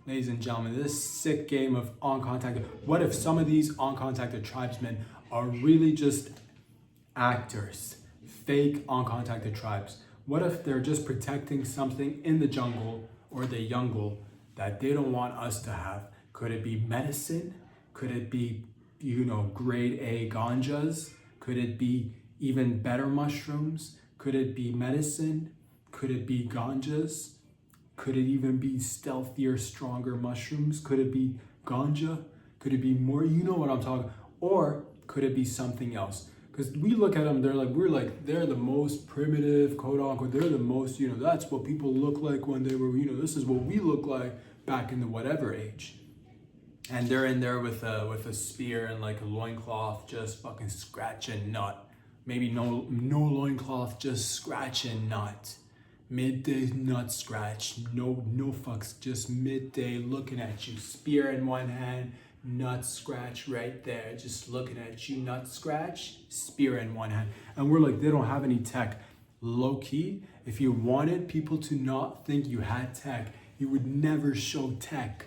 Speaker 1: ladies and gentlemen, this sick game of uncontacted, what if some of these uncontacted tribesmen are really just actors, fake uncontacted tribes? What if they're just protecting something in the jungle or the jungle that they don't want us to have? Could it be medicine? Could it be, grade A ganjas? Could it be even better mushrooms? Could it be medicine? Could it be ganjas? Could it even be stealthier, stronger mushrooms? Could it be ganja? Could it be more, what I'm talking? Or could it be something else? Because we look at them, they're the most primitive, quote unquote, they're the most, that's what people look like when they were, this is what we look like back in the whatever age. And they're in there with a spear and like a loincloth, just fucking scratching nut. Maybe no loincloth, just scratching nut. Midday nut scratch, no fucks, just midday looking at you, spear in one hand, nut scratch right there, just looking at you, nut scratch, spear in one hand. And we're like, they don't have any tech. Low key, if you wanted people to not think you had tech, you would never show tech.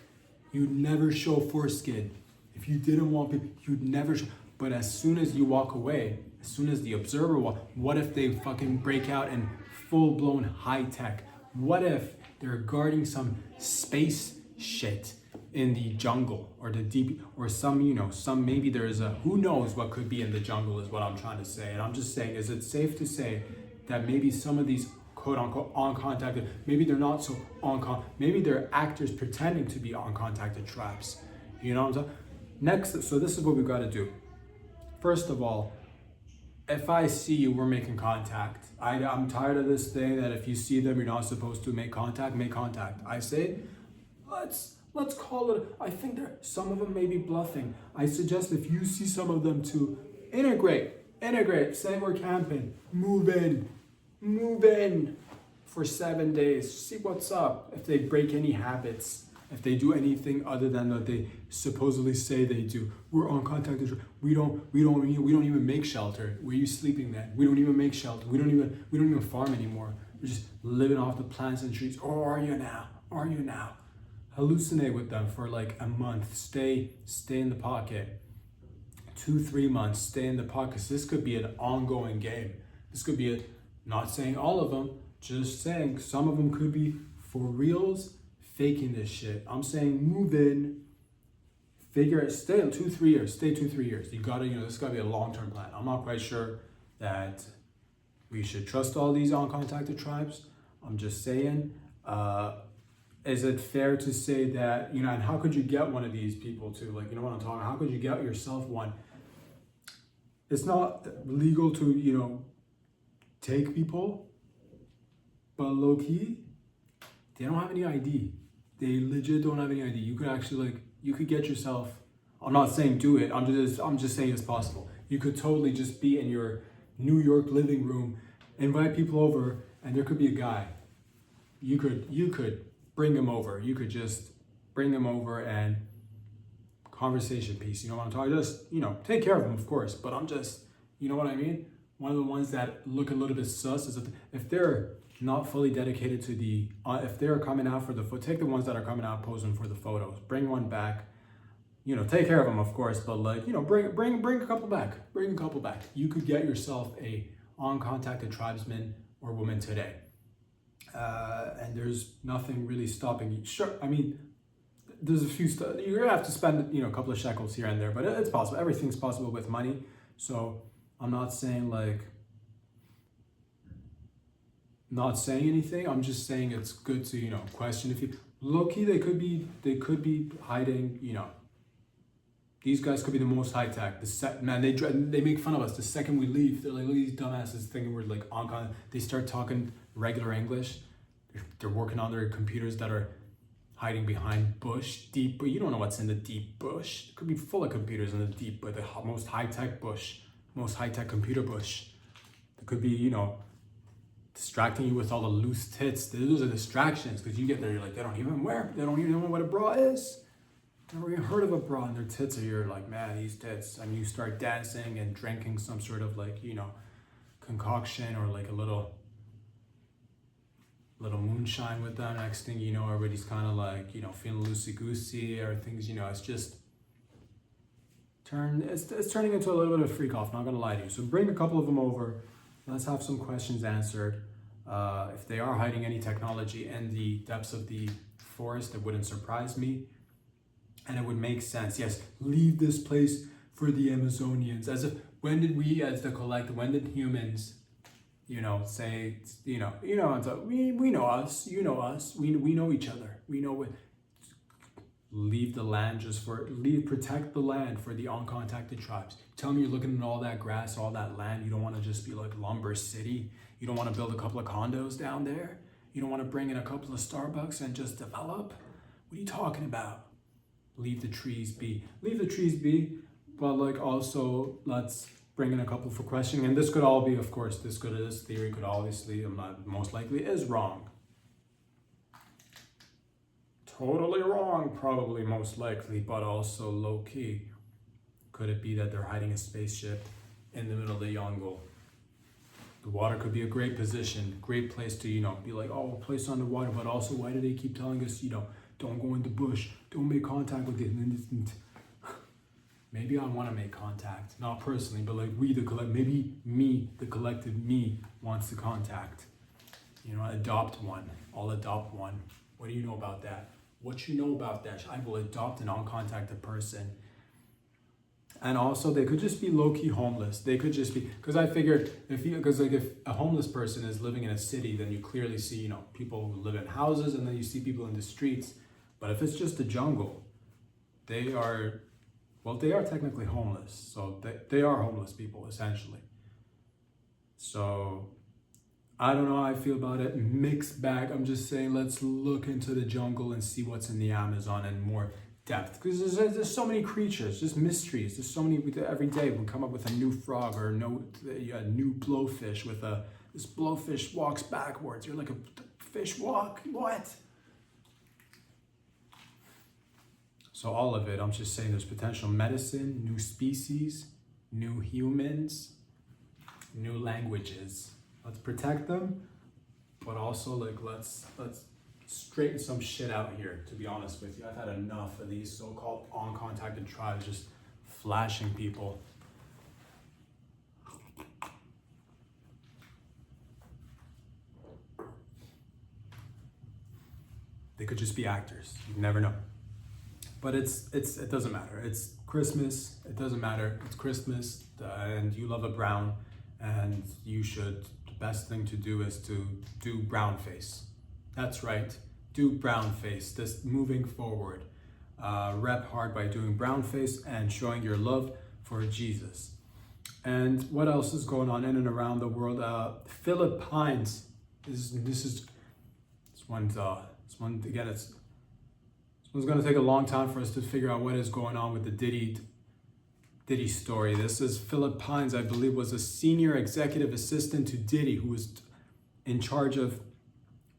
Speaker 1: You'd never show foreskin. If you didn't want people, you'd never show. But as soon as you walk away, as soon as the observer what if they fucking break out in full-blown high tech? What if they're guarding some space shit in the jungle or the deep, or some maybe there's who knows what could be in the jungle is what I'm trying to say. And I'm just saying, is it safe to say that maybe some of these quote-unquote uncontacted, maybe they're not so maybe they're actors pretending to be uncontacted tribes? You know what I'm saying? Next, so this is what we've got to do. First of all, if I see you, we're making contact. I'm tired of this thing that if you see them, you're not supposed to make contact. Make contact. I say, let's call it. I think some of them may be bluffing. I suggest if you see some of them to integrate. Say we're camping. Move in for 7 days. See what's up. If they break any habits, if they do anything other than what they supposedly say they do. We're on contact. We don't even make shelter. Where are you sleeping then? We don't even make shelter. We don't even farm anymore. We're just living off the plants and trees. Or are you now? Hallucinate with them for like a month. Stay in the pocket. 2-3 months. Stay in the pocket. This could be an ongoing game. This could be not saying all of them, just saying some of them could be for reals. Faking this shit. I'm saying move in, figure it, stay 2-3 years, stay 2-3 years. You gotta, this gotta be a long-term plan. I'm not quite sure that we should trust all these uncontacted tribes. I'm just saying, is it fair to say that, and how could you get one of these people to, like, what I'm talking, how could you get yourself one? It's not legal to, take people, but low-key, they don't have any ID. They legit don't have any ID. You could actually you could get yourself, I'm not saying do it, I'm just saying it's possible. You could totally just be in your New York living room, invite people over, and there could be a guy. You could bring him over. You could just bring him over and conversation piece. You know what I'm talking? Just, take care of him, of course, but I'm just, you know what I mean? One of the ones that look a little bit sus is if they're not fully dedicated to if they're coming out for the take the ones that are coming out posing for the photos, bring one back, take care of them, of course, but bring a couple back. You could get yourself a uncontacted tribesman or woman today, and there's nothing really stopping you. Sure, I mean, there's a few stuff you're gonna have to spend, a couple of shekels here and there, but it's possible. Everything's possible with money. So I'm not saying not saying anything. I'm just saying it's good to question. If you low key, they could be hiding. These guys could be the most high tech. They make fun of us the second we leave. They're like, look at these dumbasses thinking we're like on. They start talking regular English. They're working on their computers that are hiding behind deep. But you don't know what's in the deep bush. It could be full of computers in the deep, but the most high tech bush, most high tech computer bush. It could be distracting you with all the loose tits. Those are distractions because you get there, you're like, they don't even know what a bra is. Never even heard of a bra and their tits, or you're like, man, these tits. And you start dancing and drinking some sort of concoction or like a little moonshine with them. Next thing you know, everybody's kind of feeling loosey-goosey. Everything's, it's just it's turning into a little bit of a freak off, not gonna lie to you. So bring a couple of them over. Let's have some questions answered. If they are hiding any technology in the depths of the forest, it wouldn't surprise me. And it would make sense. Yes, leave this place for the Amazonians. As if, when did we as the collective, when did humans, say, we know us, you know us, we know each other. We know what, leave the land protect the land for the uncontacted tribes. Tell me you're looking at all that grass, all that land. You don't want to just be like Lumber City. You don't want to build a couple of condos down there. You don't want to bring in a couple of Starbucks and just develop. What are you talking about? Leave the trees be. Leave the trees be, but also let's bring in a couple for questioning. And this could all be, of course, this theory could obviously, most likely is wrong. Totally wrong, probably most likely, but also low key. Could it be that they're hiding a spaceship in the middle of the jungle? The water could be a great position, great place to, be like, oh, a place on the water, but also why do they keep telling us, don't go in the bush, don't make contact with it. Maybe I want to make contact, not personally, but maybe me, the collective me, wants to contact. Adopt one. I'll adopt one. What do you know about that? What you know about that? I will adopt an uncontacted person. And also, they could just be low-key homeless. They could just be, because I figured, if a homeless person is living in a city, then you clearly see, people who live in houses, and then you see people in the streets. But if it's just a jungle, they are technically homeless. So they are homeless people, essentially. So I don't know how I feel about it. Mixed bag. I'm just saying, let's look into the jungle and see what's in the Amazon in more depth. Because there's so many creatures, just mysteries. There's so many, every day we come up with a new frog or a new blowfish with this blowfish walks backwards. You're like, a fish walk? What? So all of it, I'm just saying there's potential medicine, new species, new humans, new languages. Let's protect them, but also let's straighten some shit out here, to be honest with you. I've had enough of these so-called uncontacted tribes just flashing people. They could just be actors. You never know. But it doesn't matter. It's Christmas. It doesn't matter. It's Christmas, and you love a brown, and the best thing to do is to do brown face. That's right. Do brown face. This moving forward. Rep hard by doing brown face and showing your love for Jesus. And what else is going on in and around the world? Philippines. This one's going to take a long time for us to figure out what is going on with the Diddy story. This is Philippines, I believe, was a senior executive assistant to Diddy, who was in charge of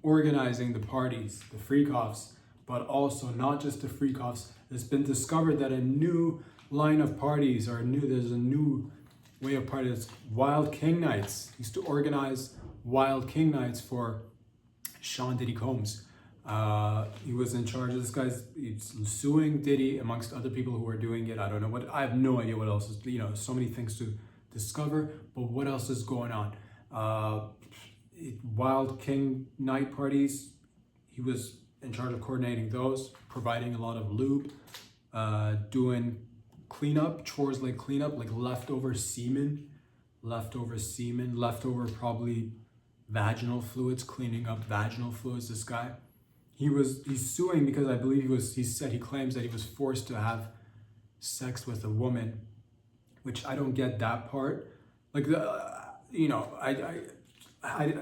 Speaker 1: organizing the parties, the freak-offs, but also not just the freak-offs. It's been discovered that a new line of parties, there's a new way of parties, Wild King Nights. He used to organize Wild King Nights for Sean Diddy Combs. He was in charge of this guy's suing Diddy amongst other people who are doing it. I don't know I have no idea what else is, so many things to discover, but what else is going on? Wild King night parties. He was in charge of coordinating those, providing a lot of lube, doing cleanup, chores like cleanup, like leftover probably vaginal fluids, cleaning up vaginal fluids. This guy, he's suing because I believe he claims that he was forced to have sex with a woman, which I don't get that part. Like I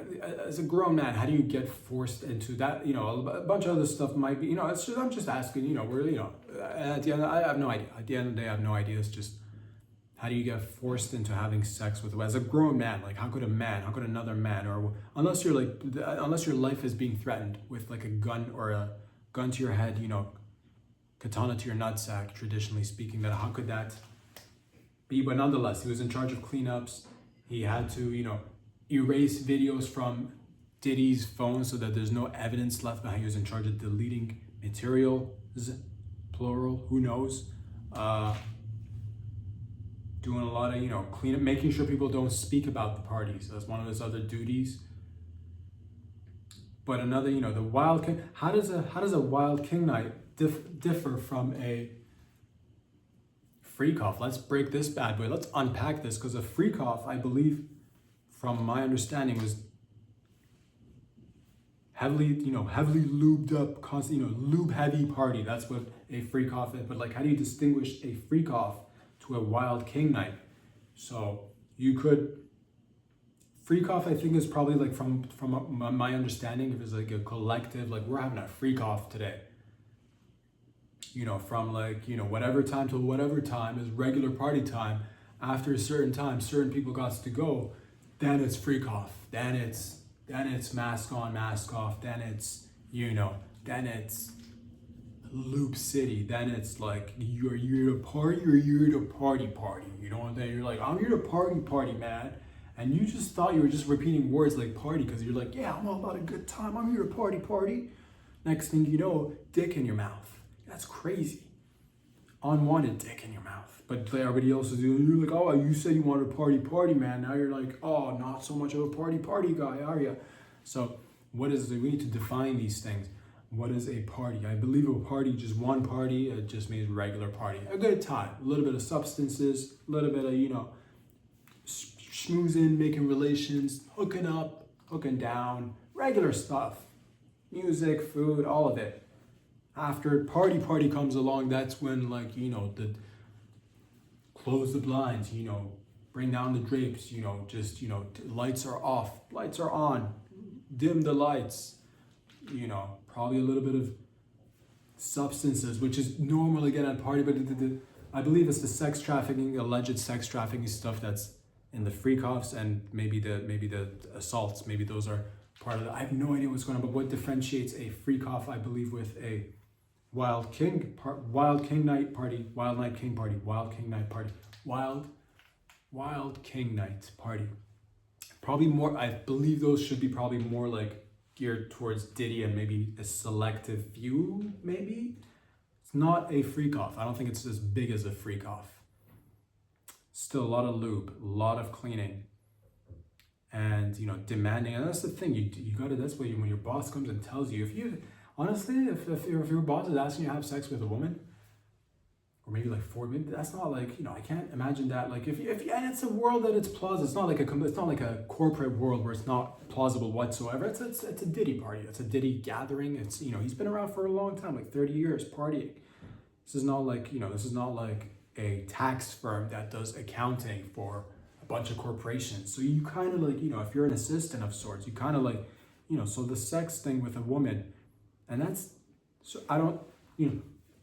Speaker 1: as a grown man, how do you get forced into that? A bunch of other stuff might be, it's just, I'm just asking, at the end, I have no idea. At the end of the day, I have no idea. It's just, how do you get forced into having sex with, as a grown man? Like, how could another man, or unless your life is being threatened with like a gun to your head, katana to your nutsack, traditionally speaking, that how could that be? But nonetheless, he was in charge of cleanups. He had to, erase videos from Diddy's phone so that there's no evidence left behind. He was in charge of deleting materials, plural, who knows. Doing a lot of, cleanup, making sure people don't speak about the parties. That's one of his other duties. But another, the wild king, how does a wild king night differ from a freak off? Let's break this bad boy. Let's unpack this, because a freak off, I believe, from my understanding, was heavily lubed up, constant, lube heavy party. That's what a freak off is. But like, how do you distinguish a freak off to a wild king night? So you could, freak off, I think, is probably like from my understanding, if it's like a collective, like we're having a freak off today. From like, whatever time till whatever time is regular party time. After a certain time, certain people got to go. Then it's freak off. Then it's mask on, mask off. Then it's, then it's Loop City. Then it's like, you're here to party or you're here to party. You know what I'm saying? You're like, I'm here to party, man. And you just thought you were just repeating words like party because you're like, yeah, I'm all about a good time. I'm here to party. Next thing you know, dick in your mouth. That's crazy. Unwanted dick in your mouth. But everybody else is doing, you're like, oh, you said you wanted to party, man. Now you're like, oh, not so much of a party guy, are you? So we need to define these things. What is a party? I believe a party, just one party, it just means regular party. A good time, a little bit of substances, a little bit of, schmoozing, making relations, hooking up, hooking down, regular stuff. Music, food, all of it. After party comes along, that's when, like, the close the blinds, bring down the drapes, lights are off, lights are on, dim the lights, probably a little bit of substances, which is normal again at party, but I believe it's the sex trafficking, alleged sex trafficking stuff that's in the freak offs, and maybe the assaults, maybe those are part of it. I have no idea what's going on, but what differentiates a freak off, I believe, with a wild king night party, wild king night party. Probably more, I believe those should be probably more like geared towards Diddy and maybe a selective few, maybe. It's not a freak off. I don't think it's as big as a freak off. Still a lot of lube, a lot of cleaning, and demanding. And that's the thing, you gotta, that's what when your boss comes and tells you, if your boss is asking you to have sex with a woman, or maybe like 4 minutes, that's not like, I can't imagine that. Like if and it's a world that it's plausible. It's not like a corporate world where it's not plausible whatsoever. It's a Diddy party. It's a Diddy gathering. It's, he's been around for a long time, like 30 years partying. This is not like, a tax firm that does accounting for a bunch of corporations. So you kind of like, if you're an assistant of sorts, you kind of like, so the sex thing with a woman, and that's, so I don't,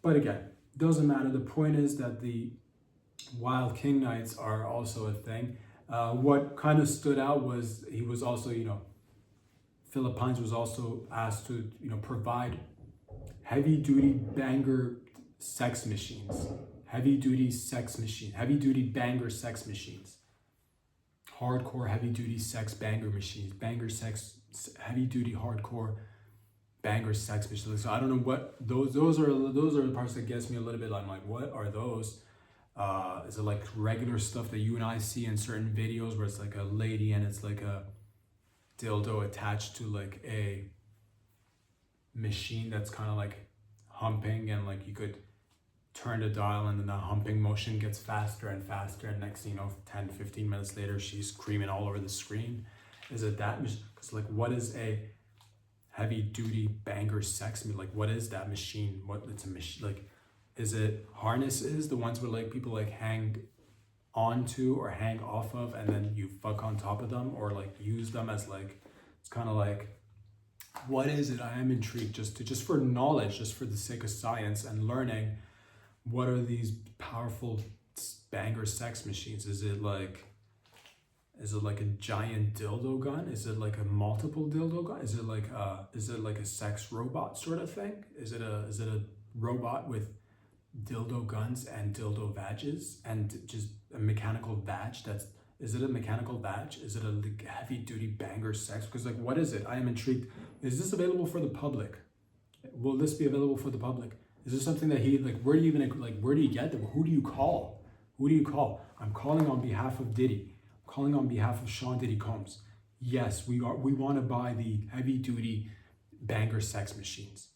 Speaker 1: but again, doesn't matter. The point is that the wild king nights are also a thing. What kind of stood out was he was also, Philippines was also asked to, provide heavy duty banger sex machines. Heavy duty banger sex machines. Hardcore heavy duty sex banger machines. Heavy duty hardcore banger sex machines. So I don't know what those are the parts that gets me a little bit. I'm like, what are those? Is it like regular stuff that you and I see in certain videos where it's like a lady and it's like a dildo attached to like a machine that's kind of like humping, and like you could turn the dial and then the humping motion gets faster and faster, and next thing you know, 10-15 minutes later she's screaming all over the screen? Is it that? Because like, what is a heavy duty banger sex mean? Like, what is that machine? What, it's a machine, like, is it harnesses, the ones where like people like hang onto or hang off of and then you fuck on top of them, or like use them as like, it's kind of like, what is it? I am intrigued, just for knowledge, just for the sake of science and learning. What are these powerful banger sex machines? Is it like a giant dildo gun? Is it like a multiple dildo gun? Is it like a sex robot sort of thing? Is it a robot with dildo guns and dildo vages and just a mechanical vag? Is it a mechanical vag? Is it a like heavy duty banger sex? Because like, what is it? I am intrigued. Is this available for the public? Will this be available for the public? Is this something that where do you get them? Who do you call? I'm calling on behalf of Diddy. I'm calling on behalf of Sean Diddy Combs. Yes, we want to buy the heavy duty banger sex machines.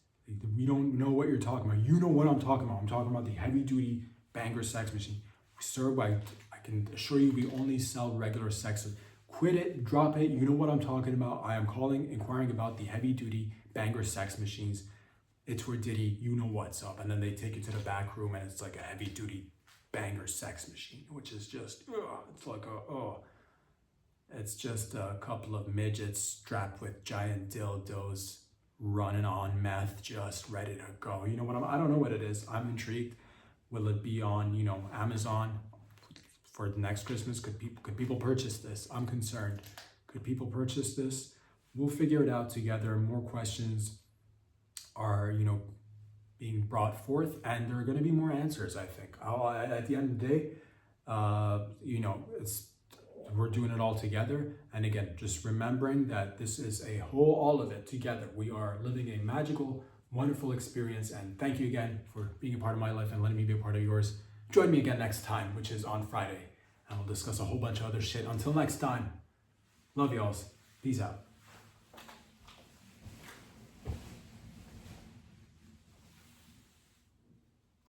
Speaker 1: We don't know what you're talking about. You know what I'm talking about. I'm talking about the heavy duty banger sex machine. Sir, I can assure you we only sell regular sex. Quit it, drop it. You know what I'm talking about. I am inquiring about the heavy duty banger sex machines. It's where Diddy, you know what's up. And then they take you to the back room and it's like a heavy duty banger sex machine, which is just, it's just a couple of midgets strapped with giant dildos running on meth, just ready to go. You know what, I don't know what it is. I'm intrigued. Will it be on, Amazon for the next Christmas? Could people purchase this? I'm concerned. Could people purchase this? We'll figure it out together. More questions are, being brought forth, and there are going to be more answers, I think. At the end of the day, we're doing it all together. And again, just remembering that this is all of it together. We are living a magical, wonderful experience. And thank you again for being a part of my life and letting me be a part of yours. Join me again next time, which is on Friday, and we'll discuss a whole bunch of other shit. Until next time, love y'alls. Peace out.